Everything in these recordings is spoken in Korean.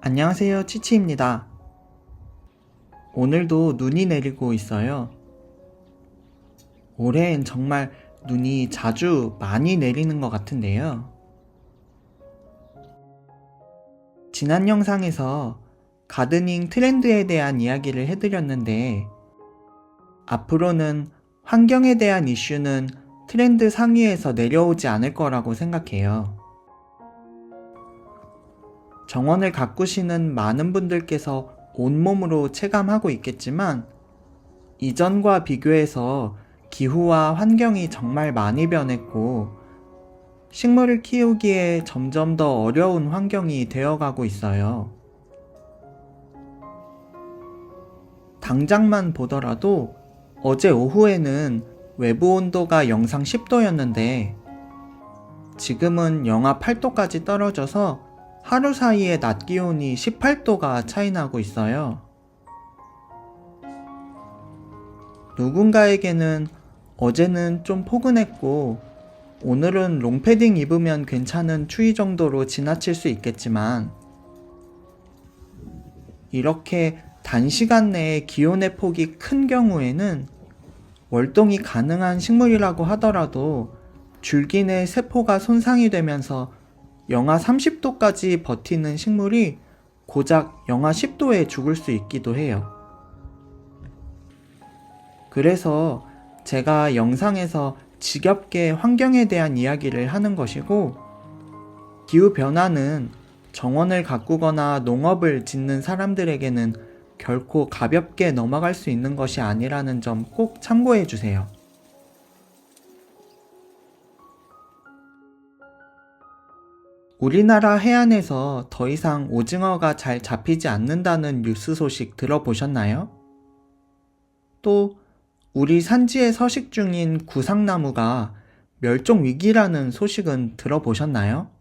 안녕하세요, 치치입니다. 오늘도 눈이 내리고 있어요. 올해엔 정말 눈이 자주 많이 내리는 것 같은데요. 지난 영상에서 가드닝 트렌드에 대한 이야기를 해드렸는데, 앞으로는 환경에 대한 이슈는 트렌드 상위에서 내려오지 않을 거라고 생각해요. 정원을 가꾸시는 많은 분들께서 온몸으로 체감하고 있겠지만, 이전과 비교해서 기후와 환경이 정말 많이 변했고, 식물을 키우기에 점점 더 어려운 환경이 되어가고 있어요. 당장만 보더라도 어제 오후에는 외부 온도가 영상 10도였는데, 지금은 영하 8도까지 떨어져서 하루 사이에 낮 기온이 18도가 차이 나고 있어요. 누군가에게는 어제는 좀 포근했고 오늘은 롱패딩 입으면 괜찮은 추위 정도로 지나칠 수 있겠지만, 이렇게 단시간 내에 기온의 폭이 큰 경우에는 월동이 가능한 식물이라고 하더라도 줄기 내 세포가 손상이 되면서 영하 30도까지 버티는 식물이 고작 영하 10도에 죽을 수 있기도 해요. 그래서 제가 영상에서 지겹게 환경에 대한 이야기를 하는 것이고, 기후변화는 정원을 가꾸거나 농업을 짓는 사람들에게는 결코 가볍게 넘어갈 수 있는 것이 아니라는 점 꼭 참고해 주세요. 우리나라 해안에서 더 이상 오징어가 잘 잡히지 않는다는 뉴스 소식 들어보셨나요? 또 우리 산지에 서식 중인 구상나무가 멸종 위기라는 소식은 들어보셨나요?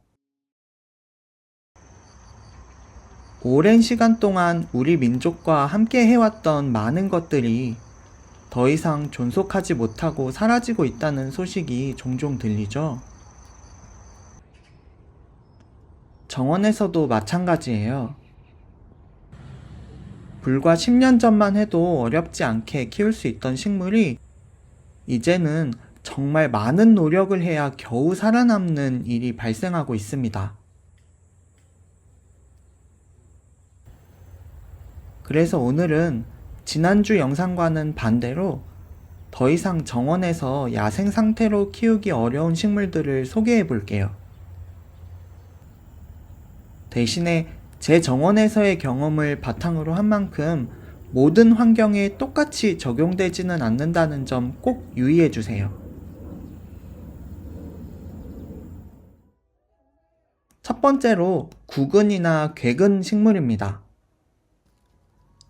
오랜 시간 동안 우리 민족과 함께 해왔던 많은 것들이 더 이상 존속하지 못하고 사라지고 있다는 소식이 종종 들리죠. 정원에서도 마찬가지예요. 불과 10년 전만 해도 어렵지 않게 키울 수 있던 식물이 이제는 정말 많은 노력을 해야 겨우 살아남는 일이 발생하고 있습니다. 그래서 오늘은 지난주 영상과는 반대로 더 이상 정원에서 야생 상태로 키우기 어려운 식물들을 소개해 볼게요. 대신에 제 정원에서의 경험을 바탕으로 한 만큼 모든 환경에 똑같이 적용되지는 않는다는 점 꼭 유의해 주세요. 첫 번째로 구근이나 괴근 식물입니다.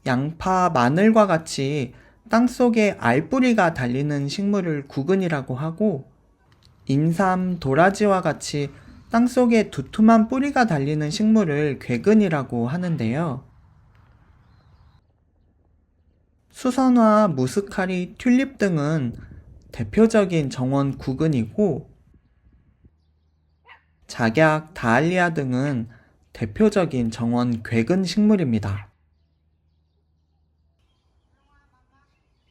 양파, 마늘과 같이 땅속에 알뿌리가 달리는 식물을 구근이라고 하고, 인삼, 도라지와 같이 땅속에 두툼한 뿌리가 달리는 식물을 괴근이라고 하는데요. 수선화, 무스카리, 튤립 등은 대표적인 정원 구근이고, 작약, 다알리아 등은 대표적인 정원 괴근 식물입니다.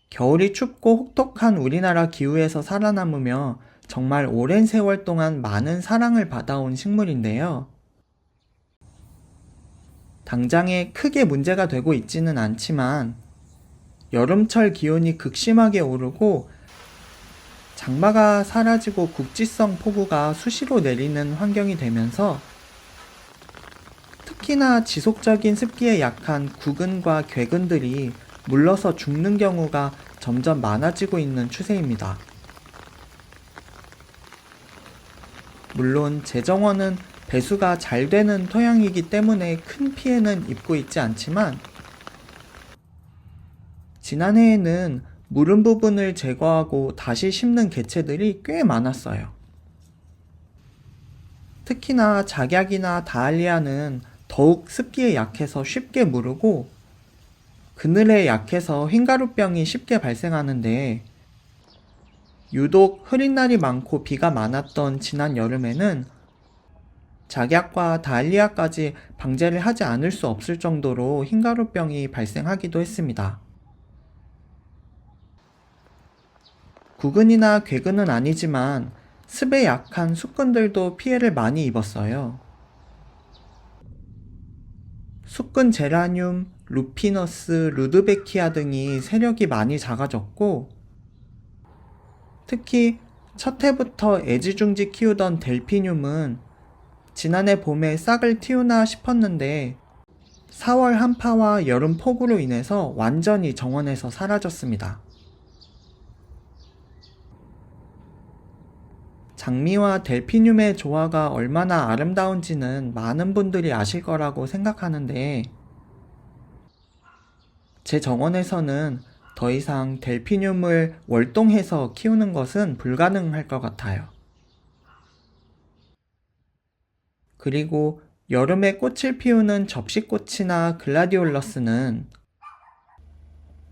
겨울이 춥고 혹독한 우리나라 기후에서 살아남으며 정말 오랜 세월 동안 많은 사랑을 받아온 식물인데요. 당장에 크게 문제가 되고 있지는 않지만, 여름철 기온이 극심하게 오르고 장마가 사라지고 국지성 폭우가 수시로 내리는 환경이 되면서 특히나 지속적인 습기에 약한 구근과 괴근들이 물러서 죽는 경우가 점점 많아지고 있는 추세입니다. 물론 제 정원은 배수가 잘 되는 토양이기 때문에 큰 피해는 입고 있지 않지만, 지난해에는 무른 부분을 제거하고 다시 심는 개체들이 꽤 많았어요. 특히나 작약이나 다알리아는 더욱 습기에 약해서 쉽게 무르고, 그늘에 약해서 흰가루병이 쉽게 발생하는데, 유독 흐린 날이 많고 비가 많았던 지난 여름에는 작약과 다알리아까지 방제를 하지 않을 수 없을 정도로 흰가루병이 발생하기도 했습니다. 구근이나 괴근은 아니지만 습에 약한 숙근들도 피해를 많이 입었어요. 숙근 제라늄, 루피너스, 루드베키아 등이 세력이 많이 작아졌고, 특히 첫 해부터 애지중지 키우던 델피늄은 지난해 봄에 싹을 틔우나 싶었는데 4월 한파와 여름 폭우로 인해서 완전히 정원에서 사라졌습니다. 장미와 델피늄의 조화가 얼마나 아름다운지는 많은 분들이 아실 거라고 생각하는데, 제 정원에서는 더 이상 델피늄을 월동해서 키우는 것은 불가능할 것 같아요. 그리고 여름에 꽃을 피우는 접시꽃이나 글라디올러스는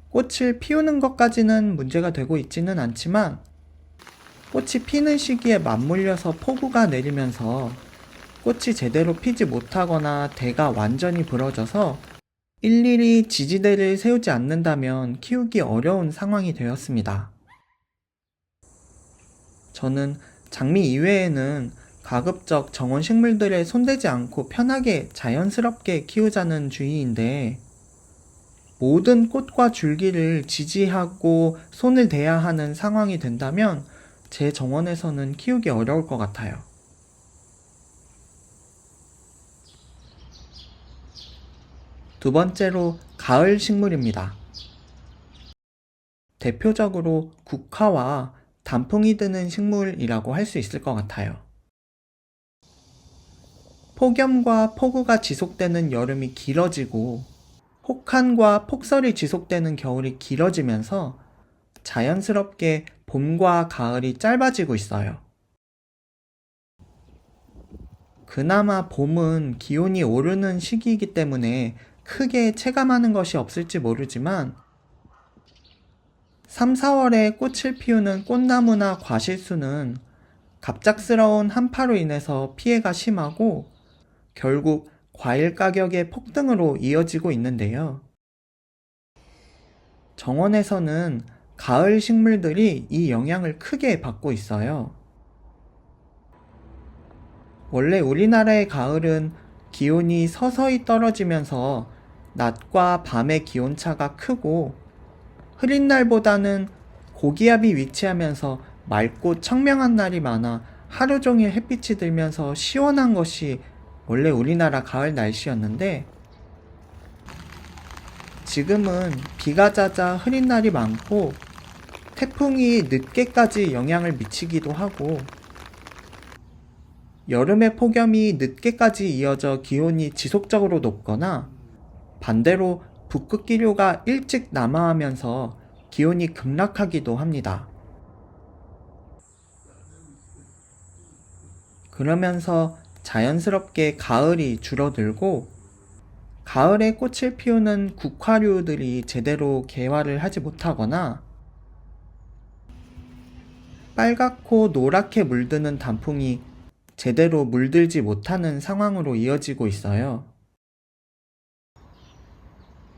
꽃을 피우는 것까지는 문제가 되고 있지는 않지만 꽃이 피는 시기에 맞물려서 폭우가 내리면서 꽃이 제대로 피지 못하거나 대가 완전히 부러져서 일일이 지지대를 세우지 않는다면 키우기 어려운 상황이 되었습니다. 저는 장미 이외에는 가급적 정원 식물들에 손대지 않고 편하게 자연스럽게 키우자는 주의인데, 모든 꽃과 줄기를 지지하고 손을 대야 하는 상황이 된다면 제 정원에서는 키우기 어려울 것 같아요. 두 번째로 가을 식물입니다. 대표적으로 국화와 단풍이 드는 식물이라고 할 수 있을 것 같아요. 폭염과 폭우가 지속되는 여름이 길어지고 혹한과 폭설이 지속되는 겨울이 길어지면서 자연스럽게 봄과 가을이 짧아지고 있어요. 그나마 봄은 기온이 오르는 시기이기 때문에 크게 체감하는 것이 없을지 모르지만 3, 4월에 꽃을 피우는 꽃나무나 과실수는 갑작스러운 한파로 인해서 피해가 심하고 결국 과일 가격의 폭등으로 이어지고 있는데요. 정원에서는 가을 식물들이 이 영향을 크게 받고 있어요. 원래 우리나라의 가을은 기온이 서서히 떨어지면서 낮과 밤의 기온차가 크고 흐린 날보다는 고기압이 위치하면서 맑고 청명한 날이 많아 하루 종일 햇빛이 들면서 시원한 것이 원래 우리나라 가을 날씨였는데, 지금은 비가 잦아 흐린 날이 많고 태풍이 늦게까지 영향을 미치기도 하고 여름의 폭염이 늦게까지 이어져 기온이 지속적으로 높거나 반대로 북극기류가 일찍 남하하면서 기온이 급락하기도 합니다. 그러면서 자연스럽게 가을이 줄어들고 가을에 꽃을 피우는 국화류들이 제대로 개화를 하지 못하거나 빨갛고 노랗게 물드는 단풍이 제대로 물들지 못하는 상황으로 이어지고 있어요.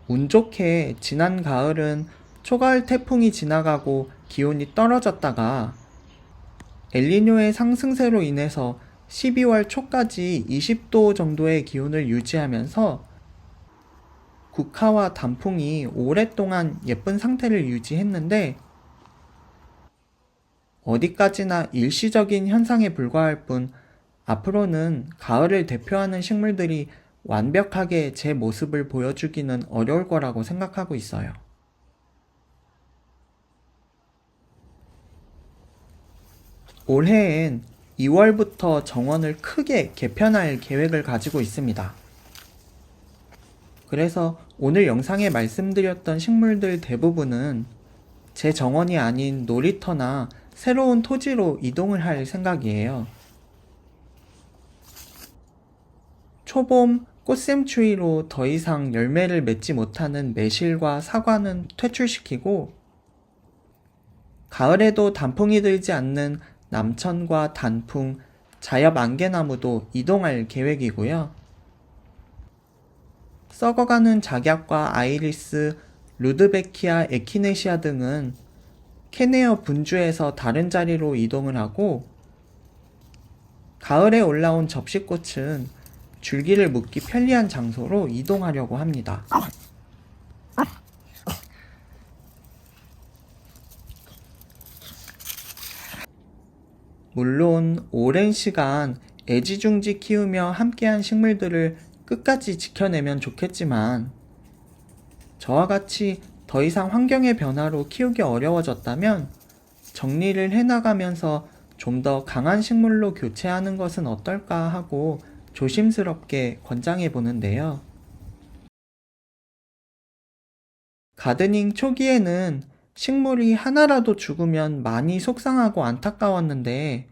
운 좋게 지난 가을은 초가을 태풍이 지나가고 기온이 떨어졌다가 엘니뇨의 상승세로 인해서 12월 초까지 20도 정도의 기온을 유지하면서 국화와 단풍이 오랫동안 예쁜 상태를 유지했는데, 어디까지나 일시적인 현상에 불과할 뿐 앞으로는 가을을 대표하는 식물들이 완벽하게 제 모습을 보여주기는 어려울 거라고 생각하고 있어요. 올해엔 2월부터 정원을 크게 개편할 계획을 가지고 있습니다. 그래서 오늘 영상에 말씀드렸던 식물들 대부분은 제 정원이 아닌 놀이터나 새로운 토지로 이동을 할 생각이에요. 초봄 꽃샘추위로 더 이상 열매를 맺지 못하는 매실과 사과는 퇴출시키고 가을에도 단풍이 들지 않는 남천과 단풍, 자엽 안개나무도 이동할 계획이고요. 썩어가는 작약과 아이리스, 루드베키아 에키네시아 등은 캐네어 분주에서 다른 자리로 이동을 하고, 가을에 올라온 접시꽃은 줄기를 묶기 편리한 장소로 이동하려고 합니다. 물론 오랜 시간 애지중지 키우며 함께한 식물들을 끝까지 지켜내면 좋겠지만, 저와 같이 더 이상 환경의 변화로 키우기 어려워졌다면 정리를 해나가면서 좀 더 강한 식물로 교체하는 것은 어떨까 하고 조심스럽게 권장해 보는데요. 가드닝 초기에는 식물이 하나라도 죽으면 많이 속상하고 안타까웠는데,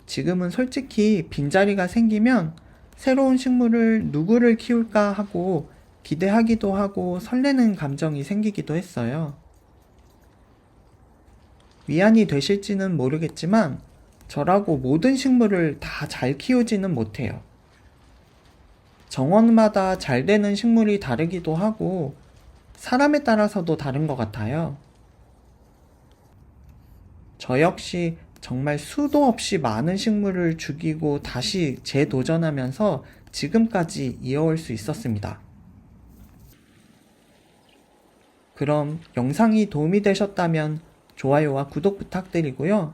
지금은 솔직히 빈자리가 생기면 새로운 식물을 누구를 키울까 하고 기대하기도 하고 설레는 감정이 생기기도 했어요. 위안이 되실지는 모르겠지만 저라고 모든 식물을 다 잘 키우지는 못해요. 정원마다 잘 되는 식물이 다르기도 하고 사람에 따라서도 다른 것 같아요. 저 역시 정말 수도 없이 많은 식물을 죽이고 다시 재도전하면서 지금까지 이어올 수 있었습니다. 그럼 영상이 도움이 되셨다면 좋아요와 구독 부탁드리고요.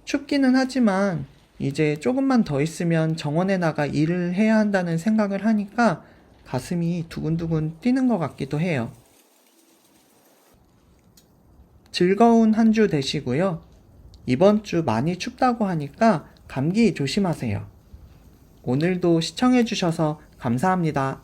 춥기는 하지만 이제 조금만 더 있으면 정원에 나가 일을 해야 한다는 생각을 하니까 가슴이 두근두근 뛰는 것 같기도 해요. 즐거운 한 주 되시고요. 이번 주 많이 춥다고 하니까 감기 조심하세요. 오늘도 시청해주셔서 감사합니다.